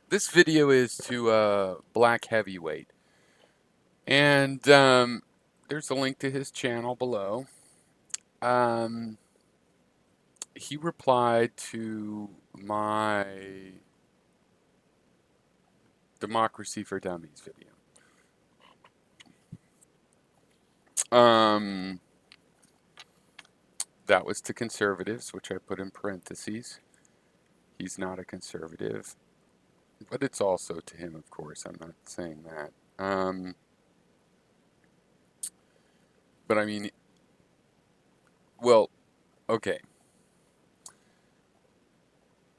This video is to Blkheavyweight, and there's a link to his channel below. Um, he replied to my Democracy for Dummies video. Um, that was to conservatives, which I put in parentheses. He's not a conservative, but it's also to him, of course. I'm not saying that. But I mean, well, okay.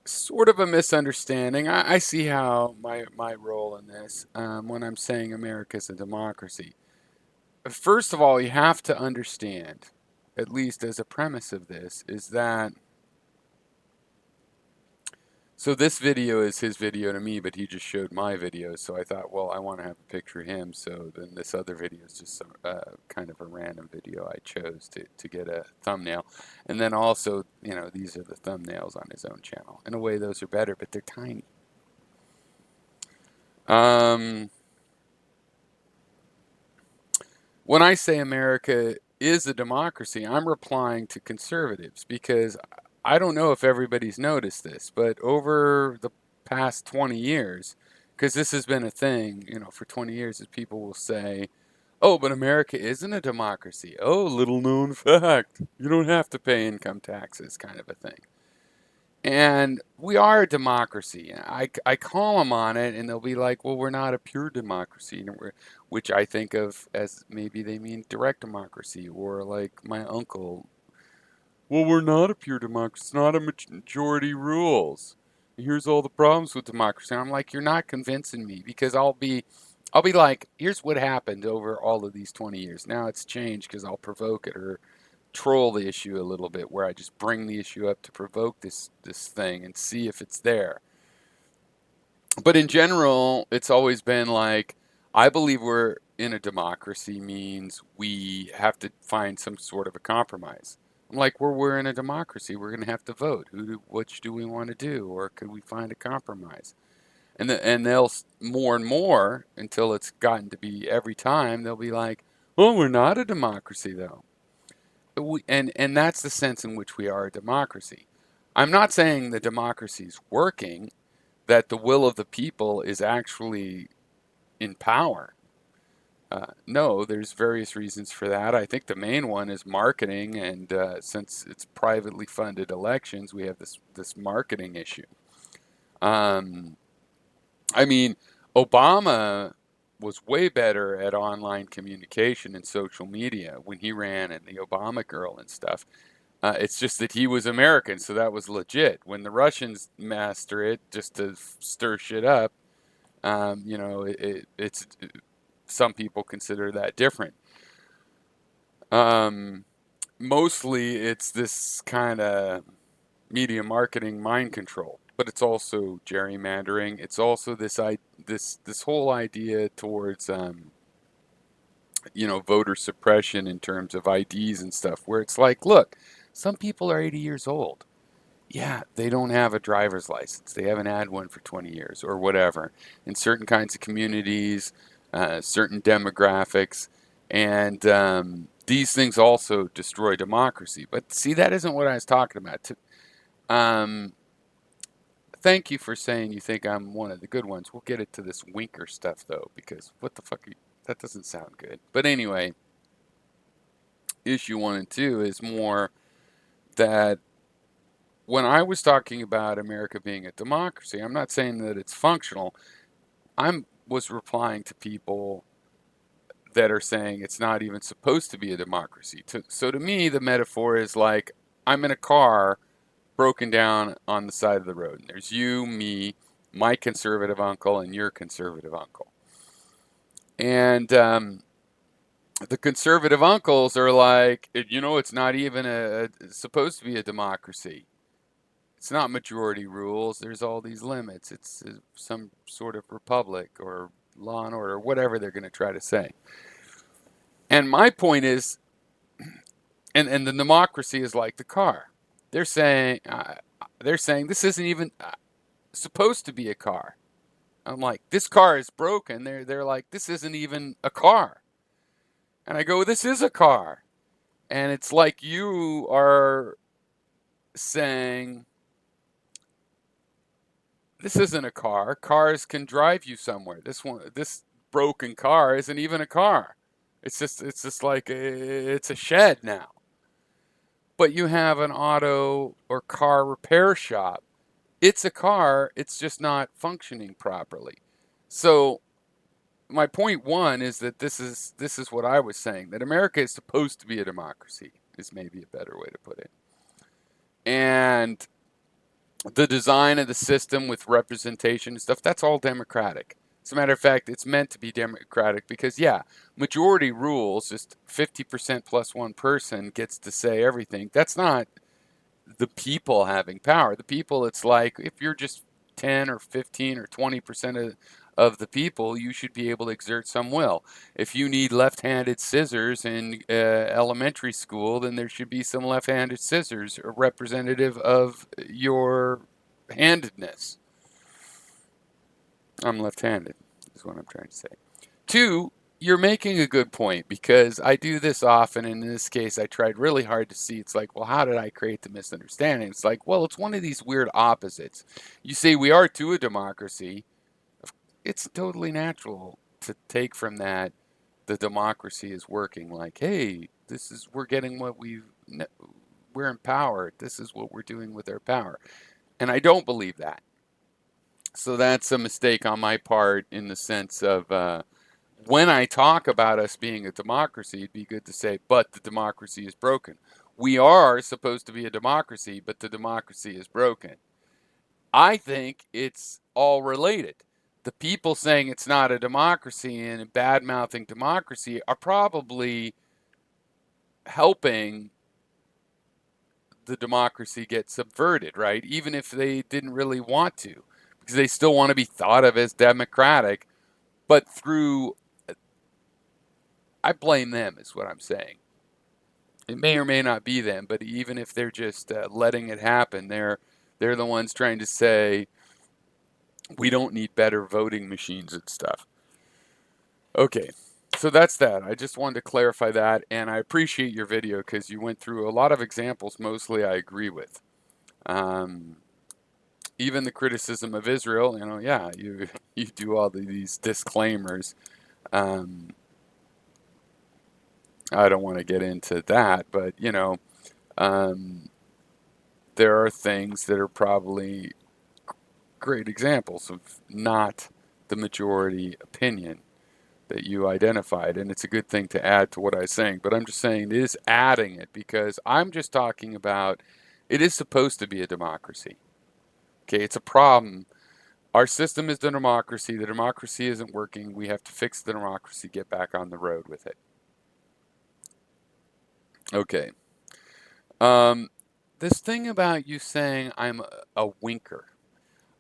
Sort of a misunderstanding. I see how my role in this when I'm saying America's a democracy. First of all, you have to understand, at least as a premise of this, is that so this video is his video to me, but he just showed my video. So I thought, well, I want to have a picture of him. So then this other video is just some, kind of a random video I chose to get a thumbnail. And then also, these are the thumbnails on his own channel. In a way, those are better, but they're tiny. Um, when I say America is a democracy, I'm replying to conservatives because I don't know if everybody's noticed this, but over the past 20 years, because this has been a thing, for 20 years, is people will say, oh, but America isn't a democracy. Oh, little known fact. You don't have to pay income taxes, kind of a thing. And we are a democracy. I call them on it, and they'll be like, well, we're not a pure democracy, which I think of as maybe they mean direct democracy, or like my uncle, well, we're not a pure democracy. It's not a majority rules. Here's all the problems with democracy. And I'm like, you're not convincing me because I'll be like, here's what happened over all of these 20 years. Now it's changed because I'll provoke it or troll the issue a little bit where I just bring the issue up to provoke this thing and see if it's there. But in general, it's always been like I believe we're in a democracy means we have to find some sort of a compromise. I'm like, we're in a democracy. We're going to have to vote. Which do we want to do, or could we find a compromise? And they'll more and more until it's gotten to be every time they'll be like, "Oh, we're not a democracy though." And that's the sense in which we are a democracy. I'm not saying the democracy is working, that the will of the people is actually in power. No, there's various reasons for that. I think the main one is marketing, and since it's privately funded elections, we have this marketing issue. Um, I mean, Obama was way better at online communication and social media when he ran and the Obama girl and stuff. It's just that he was American, so that was legit. When the Russians master it just to stir shit up, it's some people consider that different. Um, Mostly, it's this kind of media marketing mind control, but it's also gerrymandering. It's also this whole idea towards voter suppression in terms of IDs and stuff, where it's like, look, some people are 80 years old. Yeah, they don't have a driver's license. They haven't had one for 20 years or whatever. In certain kinds of communities, certain demographics, and these things also destroy democracy. But see, that isn't what I was talking about. Um, Thank you for saying you think I'm one of the good ones. We'll get it to this winker stuff though, because what the fuck? That doesn't sound good. But anyway, issue 1 and 2 is more that when I was talking about America being a democracy, I'm not saying that it's functional. I was replying to people that are saying it's not even supposed to be a democracy. So to me, the metaphor is like I'm in a car broken down on the side of the road. And there's you, me, my conservative uncle, and your conservative uncle. And the conservative uncles are like, it's not even supposed to be a democracy. It's not majority rules. There's all these limits. It's some sort of republic or law and order, whatever they're going to try to say. And my point is, and the democracy is like the car. They're saying, they're saying this isn't even supposed to be a car. I'm like, this car is broken. They're like, this isn't even a car. And I go, this is a car. And it's like you are saying, this isn't a car. Cars can drive you somewhere. This broken car isn't even a car. It's just like it's a shed now. But you have an auto or car repair shop. It's a car, it's just not functioning properly. So my point one is that this is what I was saying, that America is supposed to be a democracy, is maybe a better way to put it. And the design of the system with representation and stuff, that's all democratic. As a matter of fact, it's meant to be democratic because, yeah, majority rules, just 50% plus one person gets to say everything. That's not the people having power. The people, it's like if you're just 10 or 15 or 20% of the people, you should be able to exert some will. If you need left-handed scissors in elementary school, then there should be some left-handed scissors representative of your handedness. I'm left-handed, is what I'm trying to say. Two, you're making a good point because I do this often. And in this case, I tried really hard to see. It's like, well, how did I create the misunderstanding? It's like, well, it's one of these weird opposites. You say we are to a democracy. It's totally natural to take from that the democracy is working. Like, hey, we're getting what we're empowered. This is what we're doing with our power. And I don't believe that. So that's a mistake on my part in the sense of when I talk about us being a democracy, it'd be good to say, but the democracy is broken. We are supposed to be a democracy, but the democracy is broken. I think it's all related. The people saying it's not a democracy and bad mouthing democracy are probably helping the democracy get subverted, right? Even if they didn't really want to, because they still want to be thought of as democratic, but through, I blame them, is what I'm saying. It may or may not be them, but even if they're just letting it happen, they're the ones trying to say we don't need better voting machines and stuff. Okay, so that's that. I just wanted to clarify that, and I appreciate your video because you went through a lot of examples. Mostly, I agree with. Even the criticism of Israel, yeah, you do all these disclaimers. I don't want to get into that, but there are things that are probably great examples of not the majority opinion that you identified, and it's a good thing to add to what I was saying, but I'm just saying it is adding it because I'm just talking about it is supposed to be a democracy. Okay, it's a problem. Our system is the democracy isn't working, we have to fix the democracy, get back on the road with it. Okay. This thing about you saying I'm a winker,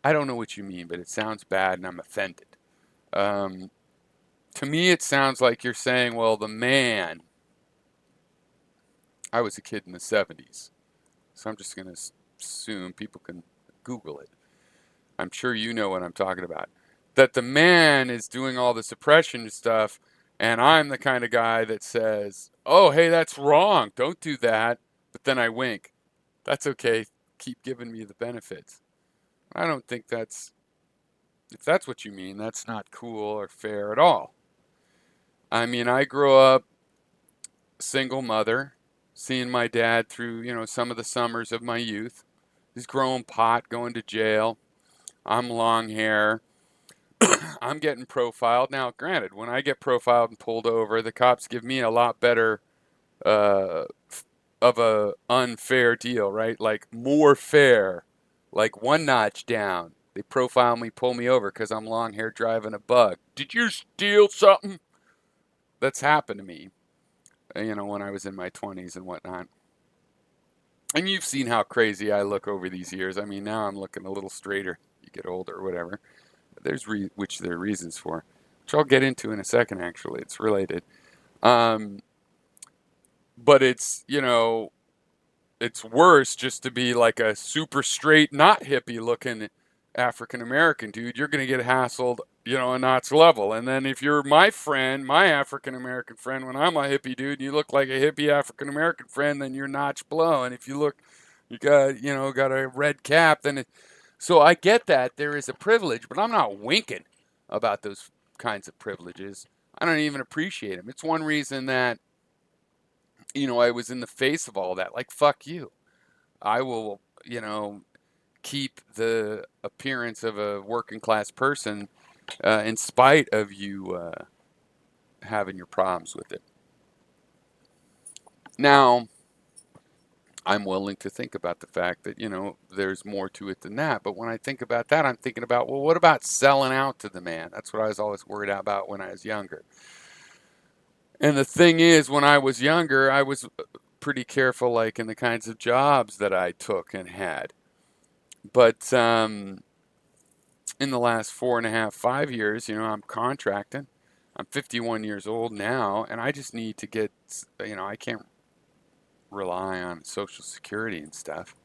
I don't know what you mean, but it sounds bad and I'm offended. Um, to me, it sounds like you're saying, well, the man, I was a kid in the 70s, so I'm just going to assume people can Google it. I'm sure you know what I'm talking about. That the man is doing all the suppression stuff, and I'm the kind of guy that says, oh, hey, that's wrong. Don't do that. But then I wink. That's okay. Keep giving me the benefits. I don't think if that's what you mean, that's not cool or fair at all. I mean, I grew up single mother, seeing my dad through, some of the summers of my youth. He's growing pot, going to jail. I'm long hair. I'm getting profiled. Now, granted, when I get profiled and pulled over, the cops give me a lot better uh, of a unfair deal, right? Like more fair, like one notch down. They profile me, pull me over because I'm long hair driving a bug. Did you steal something? That's happened to me, when I was in my 20s and whatnot. And you've seen how crazy I look over these years. I mean, now I'm looking a little straighter. You get older or whatever. Which there are reasons for, which I'll get into in a second. Actually, it's related. Um, but it's worse just to be like a super straight, not hippie looking African American dude, you're going to get hassled, a notch level. And then if you're my friend, my African American friend, when I'm a hippie dude, you look like a hippie African American friend, then you're notch below. And if you got a red cap, so I get that there is a privilege, but I'm not winking about those kinds of privileges. I don't even appreciate them. It's one reason that, I was in the face of all that. Like, fuck you. I will, keep the appearance of a working class person in spite of you having your problems with it. Now, I'm willing to think about the fact that, there's more to it than that. But when I think about that, I'm thinking about, well, what about selling out to the man? That's what I was always worried about when I was younger. And the thing is, when I was younger, I was pretty careful, like in the kinds of jobs that I took and had. But in the last 4.5, 5 years, I'm contracting. I'm 51 years old now, and I just need to get, I can't rely on Social Security and stuff.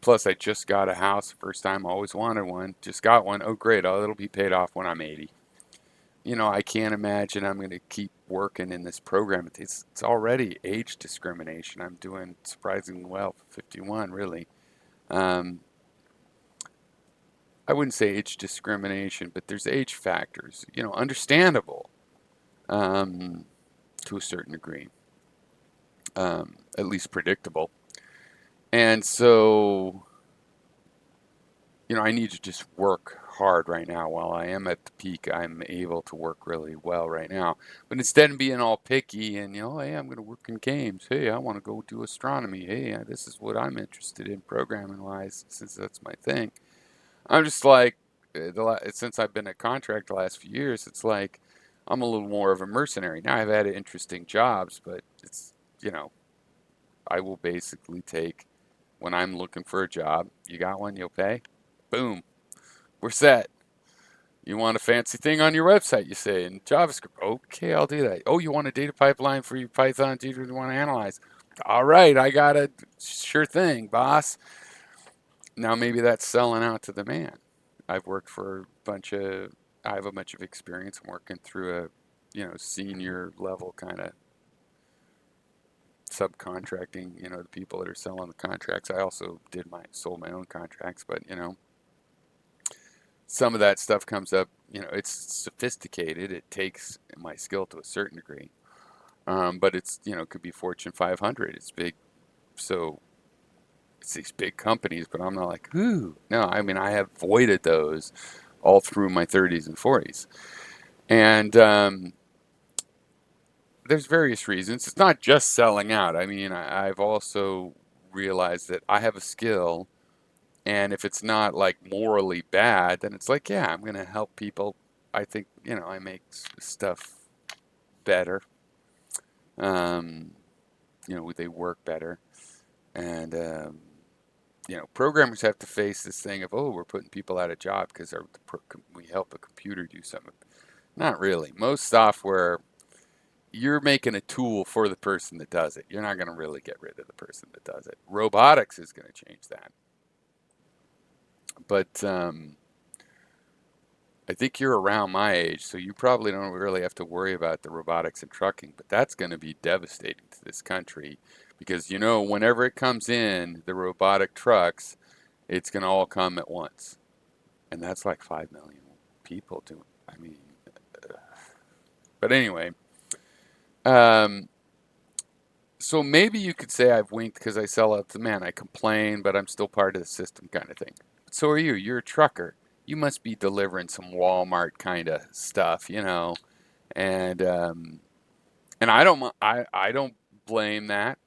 Plus, I just got a house, first time, always wanted one, just got one. Oh, great. Oh, it'll be paid off when I'm 80. I can't imagine I'm going to keep working in this program. It's already age discrimination. I'm doing surprisingly well for 51, really. Um, I wouldn't say age discrimination, but there's age factors, understandable to a certain degree, at least predictable. And so, I need to just work hard right now. While I am at the peak, I'm able to work really well right now. But instead of being all picky and, hey, I'm going to work in games. Hey, I want to go do astronomy. Hey, this is what I'm interested in programming wise, since that's my thing. I'm just like, since I've been a contract the last few years, it's like I'm a little more of a mercenary. Now I've had interesting jobs, but it's, I will basically take, when I'm looking for a job, you got one, you'll pay? Boom, we're set. You want a fancy thing on your website, you say, in JavaScript. Okay, I'll do that. Oh, you want a data pipeline for your Python data you want to analyze? All right, I got it. Sure thing, boss. Now maybe that's selling out to the man. I've worked for I have a bunch of experience working through a, senior level kind of subcontracting, the people that are selling the contracts. I also sold my own contracts, but, some of that stuff comes up, it's sophisticated. It takes my skill to a certain degree. But it's, could be Fortune 500. It's big. So it's these big companies, but I'm not like, ooh, no, I mean, I have avoided those all through my 30s and 40s. And there's various reasons. It's not just selling out. I mean, I've also realized that I have a skill, and if it's not like morally bad, then it's like, yeah, I'm going to help people. I think, I make stuff better. They work better. And, programmers have to face this thing of, oh, we're putting people out of job because we help a computer do something. Not really. Most software, you're making a tool for the person that does it. You're not going to really get rid of the person that does it. Robotics is going to change that. But I think you're around my age, so you probably don't really have to worry about the robotics and trucking, but that's going to be devastating to this country because, whenever it comes in, the robotic trucks, it's going to all come at once. And that's like 5 million people doing, I mean, but anyway, um, so maybe you could say I've winked because I sell out to the man. I complain, but I'm still part of the system kind of thing. But so are you. You're a trucker. You must be delivering some Walmart kind of stuff, and I don't blame that.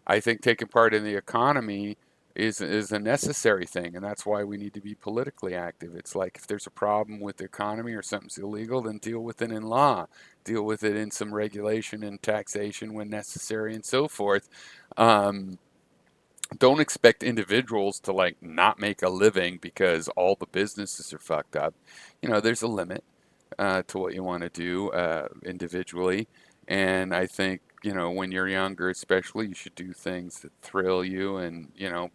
I think taking part in the economy is a necessary thing, and that's why we need to be politically active. It's like if there's a problem with the economy or something's illegal, then deal with it in law, deal with it in some regulation and taxation when necessary, and so forth. Um, don't expect individuals to like not make a living because all the businesses are fucked up. There's a limit to what you want to do individually, and I think when you're younger, especially, you should do things that thrill you. And,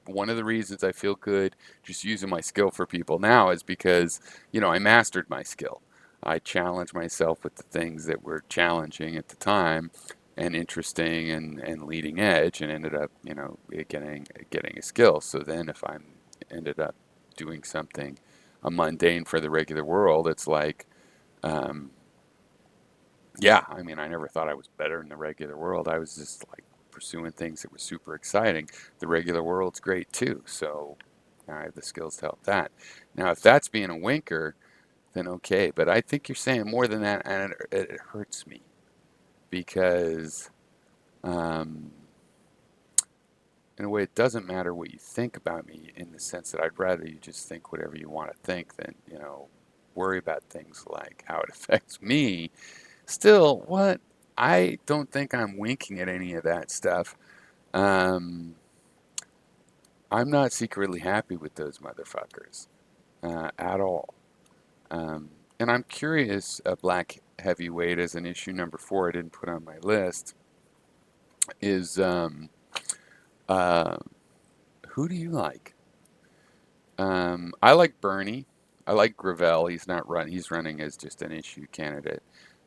one of the reasons I feel good just using my skill for people now is because, I mastered my skill. I challenged myself with the things that were challenging at the time and interesting and leading edge, and ended up, getting a skill. So then if I'm ended up doing something mundane for the regular world, it's like, um, yeah, I mean, I never thought I was better in the regular world. I was just like pursuing things that were super exciting. The regular world's great too, so I have the skills to help that. Now, if that's being a winker, then okay. But I think you're saying more than that, and it hurts me because, um, in a way, it doesn't matter what you think about me in the sense that I'd rather you just think whatever you want to think than, worry about things like how it affects me. Still, what? I don't think I'm winking at any of that stuff. Um, I'm not secretly happy with those motherfuckers at all. Um, and I'm curious, Black Heavyweight as an issue number 4 I didn't put on my list is uh, who do you like? I like Bernie. I like Gravel. He's running as just an issue candidate.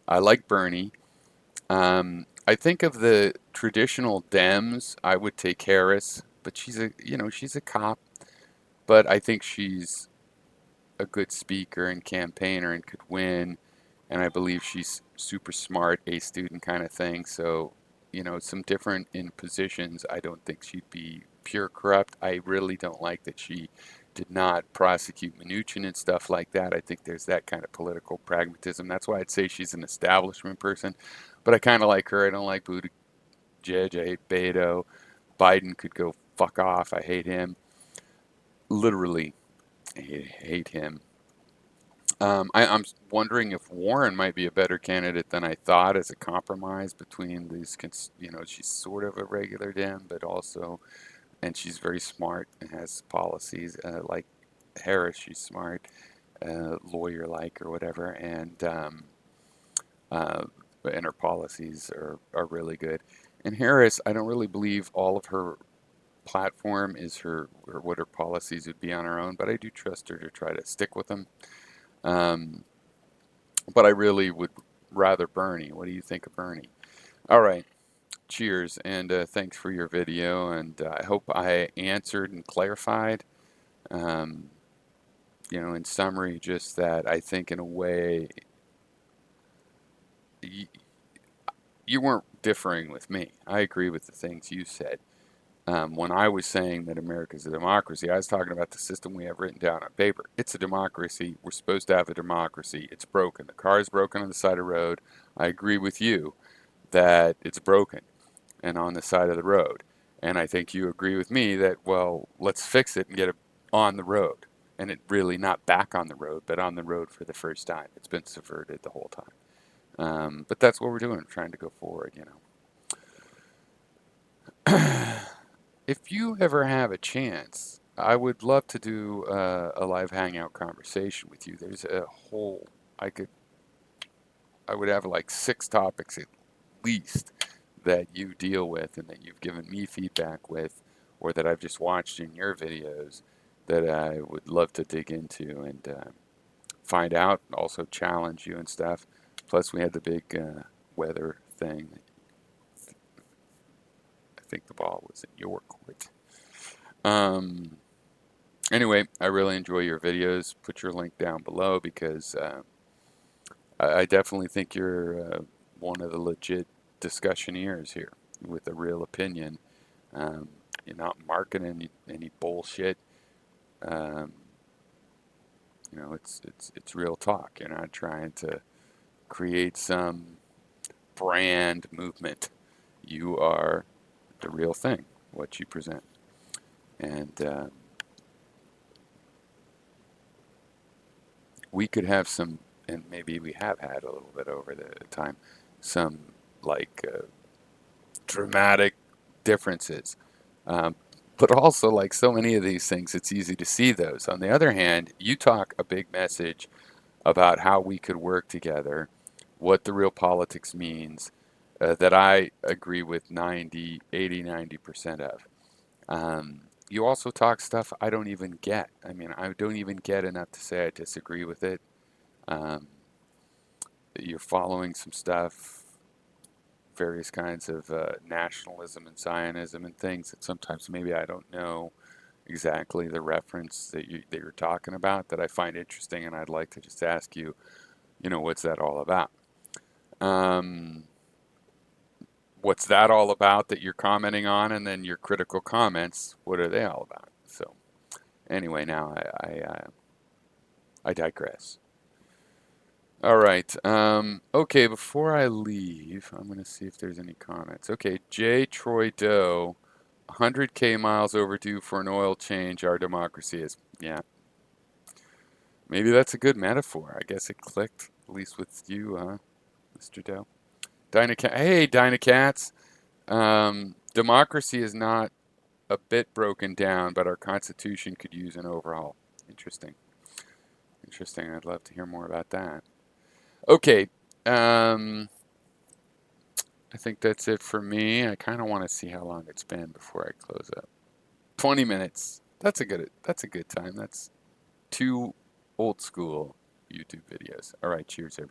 I like Bernie. I think of the traditional Dems, I would take Harris, but she's a cop, but I think she's a good speaker and campaigner and could win, and I believe she's super smart, A student kind of thing. So, some different in positions. I don't think she'd be pure corrupt. I really don't like that she did not prosecute Mnuchin and stuff like that. I think there's that kind of political pragmatism. That's why I'd say she's an establishment person. But I kind of like her. I don't like Buttigieg. I hate Beto. Biden could go fuck off. I hate him. Literally, I hate him. I'm wondering if Warren might be a better candidate than I thought as a compromise between these. She's sort of a regular Dem, but also, and she's very smart and has policies like Harris. She's smart, lawyer like or whatever, uh, and her policies are really good. And Harris, I don't really believe all of her platform is her or what her policies would be on her own, but I do trust her to try to stick with them. Um, but I really would rather Bernie. What do you think of Bernie? All right. Cheers, and thanks for your video. And I hope I answered and clarified. Um, in summary, just that I think in a way you weren't differing with me. I agree with the things you said. When I was saying that America's a democracy, I was talking about the system we have written down on paper. It's a democracy. We're supposed to have a democracy. It's broken. The car is broken on the side of the road. I agree with you that it's broken and on the side of the road. And I think you agree with me that, well, let's fix it and get it on the road. And it really not back on the road, but on the road for the first time. It's been subverted the whole time. But that's what we're doing, trying to go forward. If you ever have a chance, I would love to do a live hangout conversation with you. There's a whole, I would have like 6 topics at least that you deal with and that you've given me feedback with, or that I've just watched in your videos that I would love to dig into and find out, and also challenge you and stuff. Plus, we had the big weather thing. I think the ball was in your court. Um, anyway, I really enjoy your videos. Put your link down below because I definitely think you're one of the legit discussioneers here with a real opinion. You're not marketing any bullshit. Um, it's real talk. You're not trying to create some brand movement. You are the real thing, what you present. And we could have some, and maybe we have had a little bit over the time, some like dramatic differences. Um, but also, like so many of these things, it's easy to see those. On the other hand, you talk a big message about how we could work together, what the real politics means, that I agree with 90% of. You also talk stuff I don't even get. I mean, I don't even get enough to say I disagree with it. Um, you're following some stuff, various kinds of nationalism and Zionism and things that sometimes maybe I don't know exactly the reference that you're talking about that I find interesting, and I'd like to just ask you, what's that all about? Um, what's that all about that you're commenting on, and then your critical comments, what are they all about? So anyway, now I digress. All right. Okay, before I leave, I'm going to see if there's any comments. Okay, J. Troy Doe, 100K miles overdue for an oil change. Our democracy is. Yeah, maybe that's a good metaphor. I guess it clicked, at least with you, Mr. Doe. Hey, Dynacats. Democracy is not a bit broken down, but our Constitution could use an overhaul. Interesting. Interesting. I'd love to hear more about that. Okay. Um, I think that's it for me. I kind of want to see how long it's been before I close up. 20 minutes. That's a good time. That's two old school YouTube videos. All right, cheers everyone.